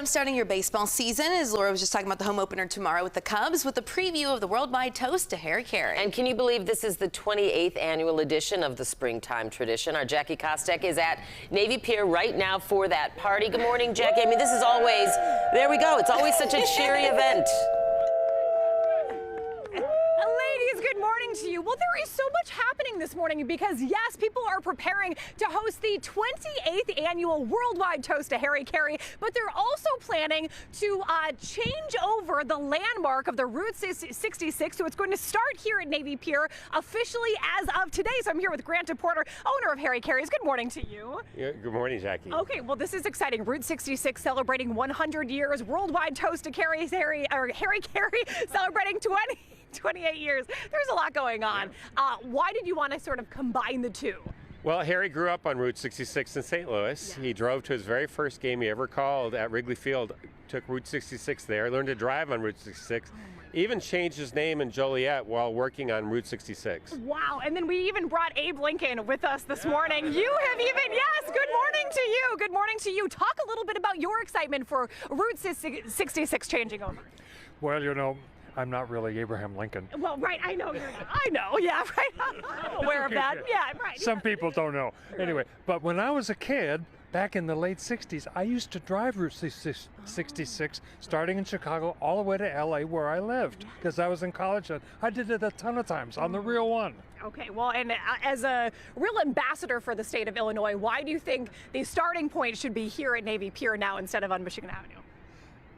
jumpstarting your baseball season, as Laura was just talking about the home opener tomorrow with the Cubs, with a preview of the worldwide toast to Harry Caray. And can you believe this is the 28th annual edition of the springtime tradition? Our Jackie Kostek is at Navy Pier right now for that party. Good morning, Jackie. I mean, this is always, there we go. It's always such a cheery event. Good morning to you. Well, there is so much happening this morning because, yes, people are preparing to host the 28th annual worldwide toast to Harry Caray, but they're also planning to change over the landmark of the Route 66. So it's going to start here at Navy Pier officially as of today. So I'm here with Grant Porter, owner of Harry Caray's. Good morning to you. Yeah, good morning, Jackie. Okay, well, this is exciting. Route 66 celebrating 100 years. Worldwide toast to Harry Caray celebrating 28 years. There's a lot going on. Why did you want to sort of combine the two? Well, Harry grew up on Route 66 in St. Louis. Yeah. He drove to his very first game he ever called at Wrigley Field, took Route 66 there, learned to drive on Route 66, even changed his name in Joliet while working on Route 66. Wow, and then we even brought Abe Lincoln with us this morning. You have even, yes, good morning to you. Good morning to you. Talk a little bit about your excitement for Route 66 changing over. Well, you know, I'm not really Abraham Lincoln. Well, right, I know you're not. I know, yeah, right. I'm aware of that. Yeah, right. Some people don't know. Anyway, but when I was a kid, back in the late 60s, I used to drive Route 66, starting in Chicago, all the way to LA where I lived, because I was in college. And I did it a ton of times on the real one. Okay, well, and as a real ambassador for the state of Illinois, why do you think the starting point should be here at Navy Pier now instead of on Michigan Avenue?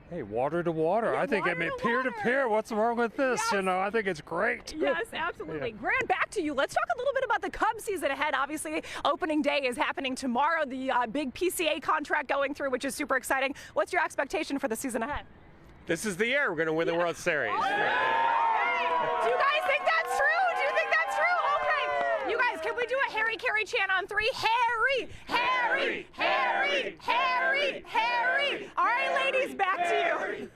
Hey, water to water. Yeah, I think peer to peer. What's wrong with this? Yes. You know, I think it's great. Yes, absolutely. Yeah. Grant, back to you. Let's talk a little bit about the Cubs season ahead. Obviously, opening day is happening tomorrow. The big PCA contract going through, which is super exciting. What's your expectation for the season ahead? This is the year we're going to win the World Series. Do you guys think that's true? Do you think that's true? Okay. You guys, can we do a Harry Caray chant on 3? Harry, Harry, Harry, Harry, Harry. All right, ladies, back to you.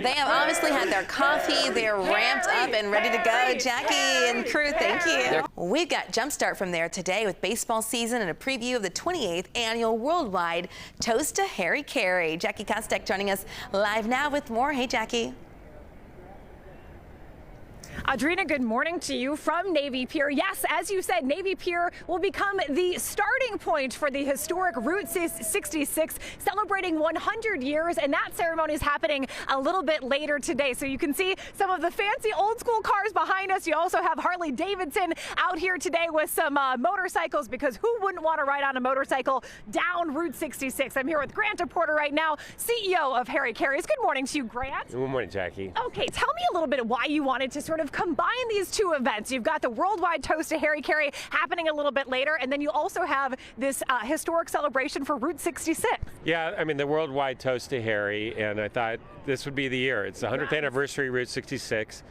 They have obviously had their coffee. They're ramped up and ready to go. Jackie and crew, thank you. We've got Jumpstart from there today with baseball season and a preview of the 28th annual worldwide toast to Harry Caray. Jackie Kostek joining us live now with more. Hey, Jackie. Audrina, good morning to you from Navy Pier. Yes, as you said, Navy Pier will become the starting point for the historic Route 66, celebrating 100 years, and that ceremony is happening a little bit later today. So you can see some of the fancy old school cars behind us. You also have Harley Davidson out here today with some motorcycles, because who wouldn't want to ride on a motorcycle down Route 66? I'm here with Grant Porter right now, CEO of Harry Caray's. Good morning to you, Grant. Good morning, Jackie. Okay, tell me a little bit why you wanted to sort of combine these two events. You've got the worldwide toast to Harry Caray happening a little bit later, and then you also have this historic celebration for Route 66. Yeah, I mean, the worldwide toast to Harry, and I thought this would be the year. It's the 100th anniversary Route 66.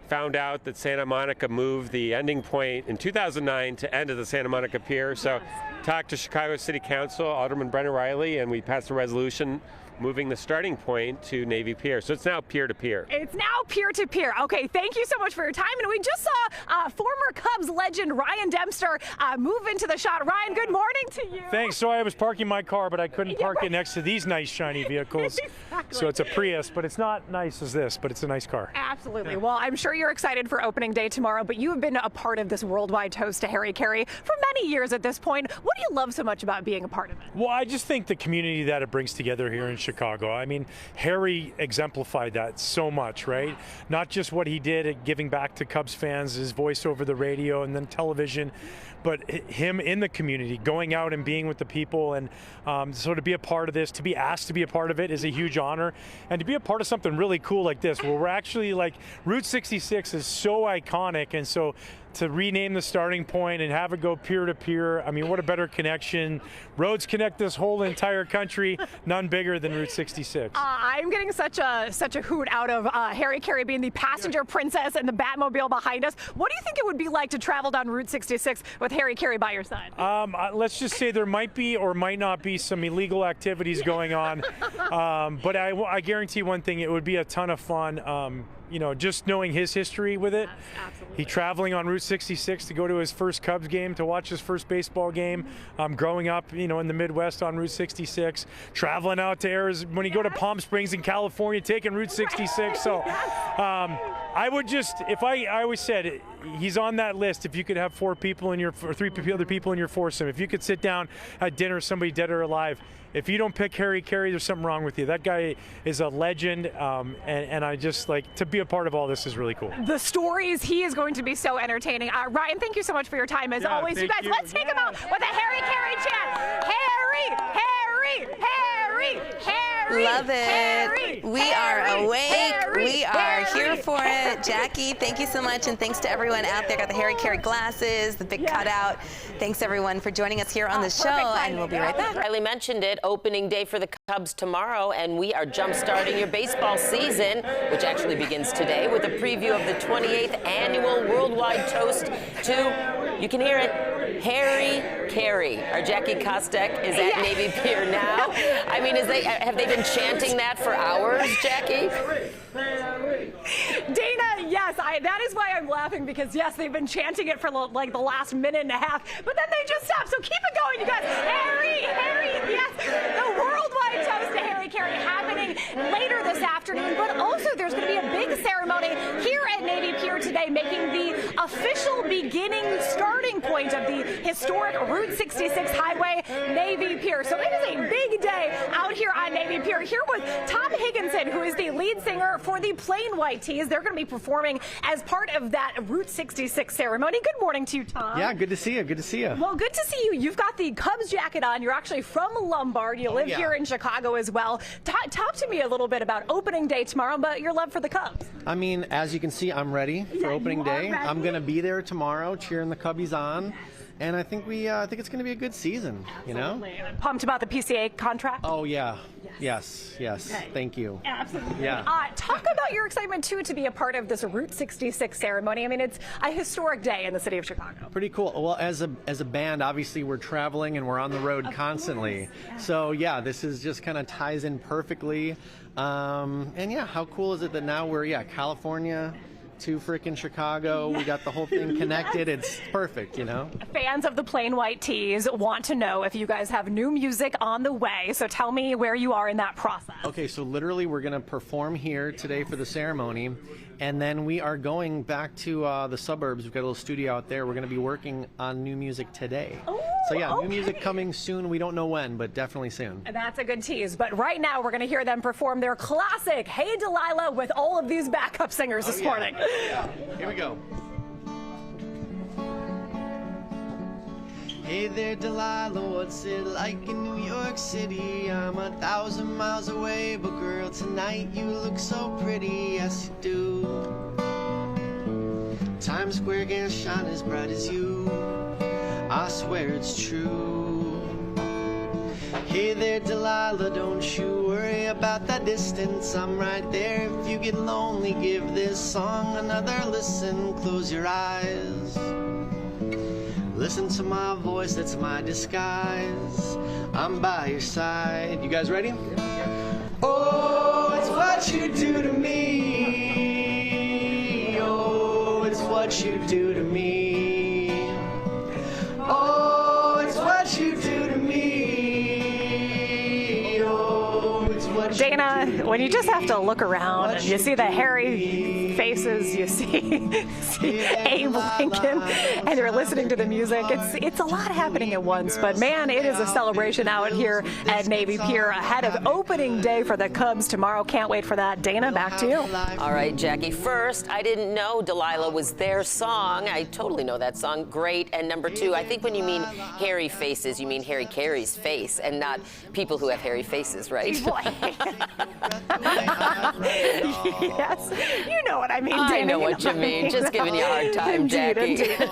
Found out that Santa Monica moved the ending point in 2009 to end at the Santa Monica Pier. So talked to Chicago City Council, Alderman Brennan Riley, and we passed a resolution moving the starting point to Navy Pier. So it's now peer-to-peer. It's now peer-to-peer. Okay, thank you so much for your time. And we just saw former Cubs legend Ryan Dempster move into the shot. Ryan, good morning to you. Thanks. So I was parking my car, but I couldn't park it next to these nice shiny vehicles. Exactly. So it's a Prius, but it's not nice as this, but it's a nice car. Absolutely. Well, I'm sure you're excited for opening day tomorrow, but you have been a part of this worldwide toast to Harry Caray for many years at this point. What do you love so much about being a part of it? Well, I just think the community that it brings together here in Chicago. I mean, Harry exemplified that so much, right? Not just what he did at giving back to Cubs fans, his voice over the radio and then television, but him in the community, going out and being with the people, and so to be a part of this, to be asked to be a part of it is a huge honor, and to be a part of something really cool like this, where we're actually like, Route 66 is so iconic, and so to rename the starting point and have it go peer-to-peer, I mean, what a better connection. Roads connect this whole entire country, none bigger than Route 66. I'm getting such a hoot out of Harry Caray being the passenger princess and the Batmobile behind us. What do you think it would be like to travel down Route 66 with Harry Caray by your side? Let's just say there might be or might not be some illegal activities going on, but I guarantee one thing, it would be a ton of fun. You know, just knowing his history with it. Absolutely. He traveling on Route 66 to go to his first Cubs game, to watch his first baseball game. Growing up, you in the Midwest on Route 66, traveling out to Arizona, when you go to Palm Springs in California, taking Route 66. So I would just, I always said, he's on that list. If you could have 4 people in your, or 3 other people in your foursome, if you could sit down at dinner with somebody dead or alive, if you don't pick Harry Caray, there's something wrong with you. That guy is a legend, and I just like to be a part of all this is really cool. The stories, he is going to be so entertaining. Ryan, thank you so much for your time as always. You guys, let's take him out with a Harry Caray chant. Harry, Harry, Harry, Harry. Love it. Harry, we are awake. Harry, we are Harry. here for it. Jackie, thank you so much, and thanks to everyone out there. Got the Harry Caray glasses, the big cutout. Thanks everyone for joining us here on the show, and we'll be right back. Riley mentioned it, opening day for the Cubs tomorrow, and we are jump-starting your baseball season, which actually begins today, with a preview of the 28th annual worldwide toast to, you can hear it, Harry Caray. Our Jackie Kostek is at Navy Pier now. I mean, have they been chanting that for hours, Jackie? Dana, yes, that is why I'm laughing, because yes, they've been chanting it for like the last minute and a half, but then they just stopped. So keep it going, you guys. Harry, Harry, yes, the worldwide toast to Harry Caray happening later this afternoon, but also there's going to be a big ceremony here at Navy Pier today, making the official beginning starting point of the historic Route 66 highway, Navy Pier. So it is a big day out here on Navy Pier. Here with Tom Higginson, who is the lead singer for the Plain White Tees. They're going to be performing as part of that Route 66 ceremony. Good morning to you, Tom. Yeah, good to see you. Good to see you. Well, good to see you. You've got the Cubs jacket on. You're actually from Lombard. You live here in Chicago as well. Talk to me a little bit about opening day tomorrow, but your love for the Cubs. I mean, as you can see, I'm ready for opening day. I'm going to be there tomorrow cheering the Cubbies on. And I think it's going to be a good season, you know? Pumped about the PCA contract? Oh, yeah. Yes. Okay. Thank you. Absolutely. Yeah. Talk about your excitement, too, to be a part of this Route 66 ceremony. I mean, it's a historic day in the city of Chicago. Pretty cool. Well, as a band, obviously, we're traveling and we're on the road constantly. So, yeah, this is just kind of ties in perfectly. And, yeah, how cool is it that now we're, California to frickin' Chicago. We got the whole thing connected. It's perfect, you know? Fans of the Plain White Tees want to know if you guys have new music on the way. So tell me where you are in that process. Okay, so literally we're going to perform here today for the ceremony. And then we are going back to the suburbs. We've got a little studio out there. We're going to be working on new music today. Ooh, so yeah, new music coming soon. We don't know when, but definitely soon. That's a good tease. But right now we're going to hear them perform their classic Hey Delilah with all of these backup singers this morning. Yeah. Here we go. Hey there, Delilah, what's it like in New York City? I'm 1,000 miles away, but girl, tonight you look so pretty, yes you do. Times Square can't shine as bright as you, I swear it's true. Hey there, Delilah, don't you worry about that distance, I'm right there. If you get lonely, give this song another listen, close your eyes. Listen to my voice, that's my disguise. I'm by your side. You guys ready? Oh, it's what you do to me. Oh, it's what you do to me. Oh, it's what you do to me. Oh, it's what you Dana, do to when you just have to look around and you see the hairy me. faces, you see Abe Lincoln, and you're listening to the music. It's a lot happening at once, but man, it is a celebration out here at Navy Pier ahead of opening day for the Cubs tomorrow. Can't wait for that. Dana, back to you. All right, Jackie. First, I didn't know Delilah was their song. I totally know that song. Great. And number 2, I think when you mean hairy faces, you mean Harry Caray's face and not people who have hairy faces, right? Yes, you know what I mean, Dana. I know what you mean. Just giving you a hard time, Jackie. Indeed.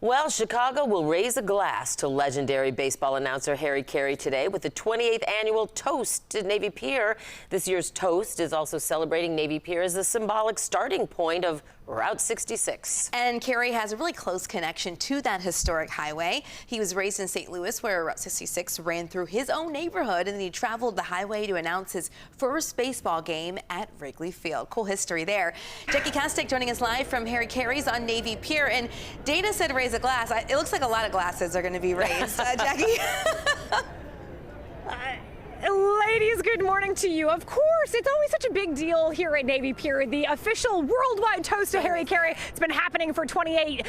Well, Chicago will raise a glass to legendary baseball announcer Harry Caray today with the 28th annual toast to Navy Pier. This year's toast is also celebrating Navy Pier as a symbolic starting point of Route 66. And Caray has a really close connection to that historic highway. He was raised in St. Louis, where Route 66 ran through his own neighborhood, and then he traveled the highway to announce his first baseball game at Wrigley Field. Cool history there. Jackie Kostek joining us live from Harry Caray's on Navy Pier. And Dana said raise a glass. It looks like a lot of glasses are going to be raised. Jackie? Ladies, good morning to you. Of course, it's always such a big deal here at Navy Pier, the official worldwide toast to Harry Caray. It's been happening for 28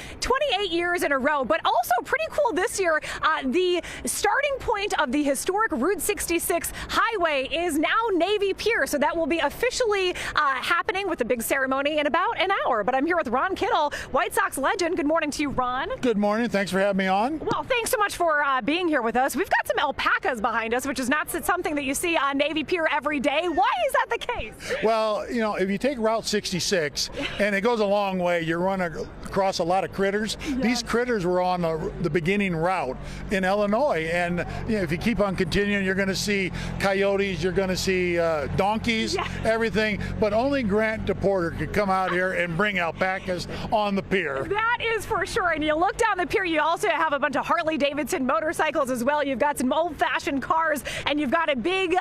years in a row, but also pretty cool this year. The starting point of the historic Route 66 highway is now Navy Pier, so that will be officially happening with a big ceremony in about an hour. But I'm here with Ron Kittle, White Sox legend. Good morning to you, Ron. Good morning. Thanks for having me on. Well, thanks so much for being here with us. We've got some alpacas behind us, which is not something that you see on Navy Pier every day. Why is that the case? Well, you know, if you take Route 66, and it goes a long way, you run across a lot of critters. Yeah. These critters were on the beginning route in Illinois, and you know, if you keep on continuing, you're going to see coyotes, you're going to see donkeys, yeah, everything, but only Grant DePorter could come out here and bring alpacas on the pier. That is for sure, and you look down the pier, you also have a bunch of Harley-Davidson motorcycles as well. You've got some old-fashioned cars, and you've got a big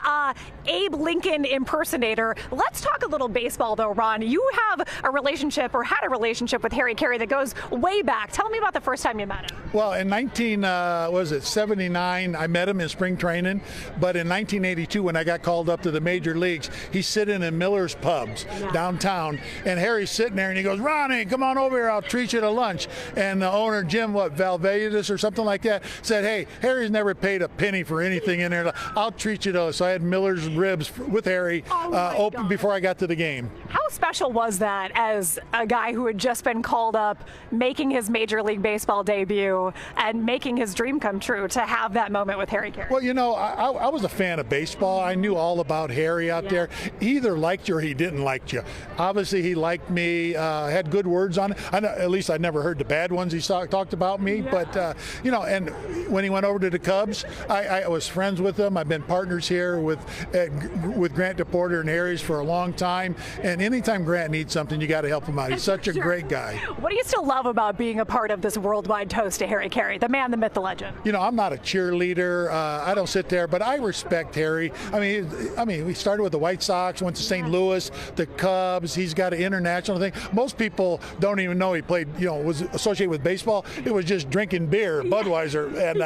Abe Lincoln impersonator. Let's talk a little baseball, though, Ron. You have a relationship, or had a relationship, with Harry Caray that goes way back. Tell me about the first time you met him. Well, in 1979, I met him in spring training, but in 1982, when I got called up to the major leagues, he's sitting in Miller's Pubs downtown, and Harry's sitting there, and he goes, "Ronnie, come on over here, I'll treat you to lunch." And the owner, Jim, Valverdis or something like that, said, "Hey, Harry's never paid a penny for anything in there. I'll treat you to." So I had Miller's ribs with Harry open before I got to the game. How special was that as a guy who had just been called up, making his Major League Baseball debut and making his dream come true, to have that moment with Harry Caray? Well, you know, I was a fan of baseball. I knew all about Harry out there. He either liked you or he didn't like you. Obviously, he liked me, had good words on it. At least I never heard the bad ones he talked about me. Yeah. But, you know, and when he went over to the Cubs, I was friends with him. I've been partners here with Grant DePorter and Harry's for a long time. And anytime Grant needs something, you got to help him out. He's such a great guy. What do you still love about being a part of this worldwide toast to Harry Caray, the man, the myth, the legend? You know, I'm not a cheerleader. I don't sit there, but I respect Harry. I mean, we started with the White Sox, went to St. Louis, the Cubs. He's got an international thing. Most people don't even know he played, you know, was associated with baseball. It was just drinking beer, Budweiser. And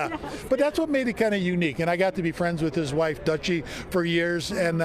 but that's what made it kind of unique. And I got to be friends with his wife, Dutchie, for years. And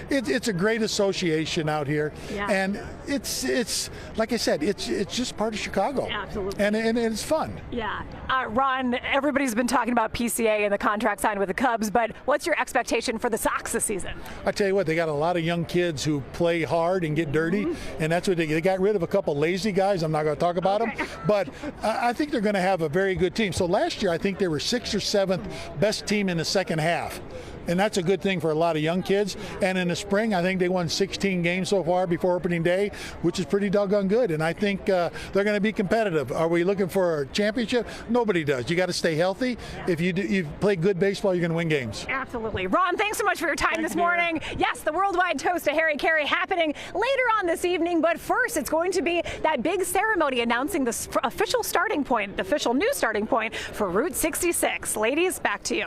it's a great association out here. Yeah. And it's like I said, it's just part of Chicago. Yeah, absolutely. And it's fun. Yeah. Ron, everybody's been talking about PCA and the contract signed with the Cubs, but what's your expectation for the Sox this season? I tell you what, they got a lot of young kids who play hard and get dirty, and that's what they got rid of a couple lazy guys. I'm not going to talk about them, but I think they're going to have a very good team. So last year, I think they were 6th or 7th best team in the second half. And that's a good thing for a lot of young kids. And in the spring, I think they won 16 games so far before opening day, which is pretty doggone good. And I think they're going to be competitive. Are we looking for a championship? Nobody does. You got to stay healthy. If you play good baseball, you're going to win games. Absolutely. Ron, thanks so much for your time this morning. Yes, the worldwide toast to Harry Caray happening later on this evening. But first, it's going to be that big ceremony announcing the official starting point, the official new starting point for Route 66. Ladies, back to you.